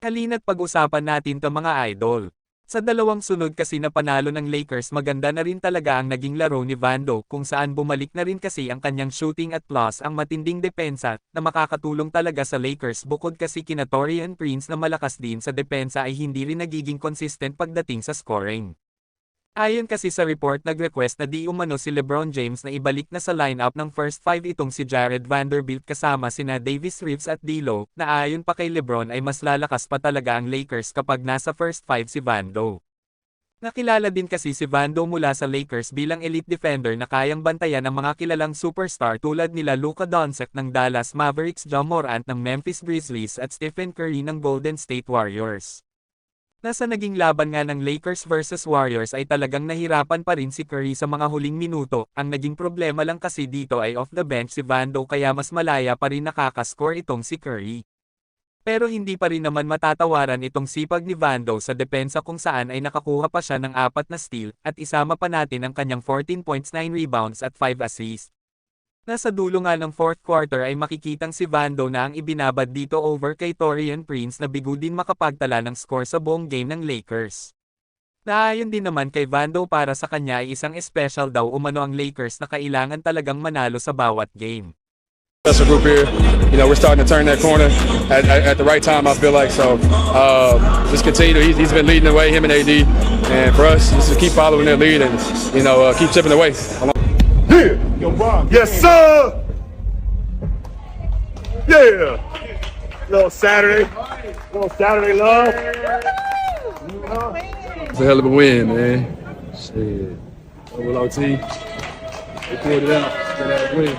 Halina't pag-usapan natin 'to mga idol. Sa dalawang sunod kasi na panalo ng Lakers, maganda na rin talaga ang naging laro ni Vando, kung saan bumalik na rin kasi ang kanyang shooting at plus ang matinding depensa na makakatulong talaga sa Lakers. Bukod kasi kina Taurean Prince na malakas din sa depensa ay hindi rin nagiging consistent pagdating sa scoring. Ayon kasi sa report, nag-request na di umano si LeBron James na ibalik na sa lineup ng first five itong si Jared Vanderbilt kasama sina Davis Reeves at D'Lo, na ayon pa kay LeBron ay mas lalakas pa talaga ang Lakers kapag nasa first five si Vando. Nakilala din kasi si Vando mula sa Lakers bilang elite defender na kayang bantayan ang mga kilalang superstar tulad nila Luka Doncic ng Dallas Mavericks, Ja Morant ng Memphis Grizzlies at Stephen Curry ng Golden State Warriors. Nasa naging laban nga ng Lakers versus Warriors ay talagang nahirapan pa rin si Curry sa mga huling minuto. Ang naging problema lang kasi dito ay off the bench si Vando, kaya mas malaya pa rin nakakascore itong si Curry. Pero hindi pa rin naman matatawaran itong sipag ni Vando sa depensa, kung saan ay nakakuha pa siya ng 4 na steal, at isama pa natin ang kanyang 14 points, 9 rebounds at 5 assists. Nasa dulo nga ng fourth quarter ay makikitang si Vando na ang ibinabad dito over kay Taurean Prince na bigo din makapagtala ng score sa buong game ng Lakers. Naayon din naman kay Vando, para sa kanya ay isang special daw umano ang Lakers na kailangan talagang manalo sa bawat game. Special group here. We're starting to turn that corner at the right time, I feel like. So just continue. He's been leading the way, him and AD. And for us, just to keep following their lead and, keep chipping away. Yeah. Yo, Bron. Yes, sir. Yeah. Little Saturday love. It's a hell of a win, man. Shit. Double OT. They pulled it out. Good ass win.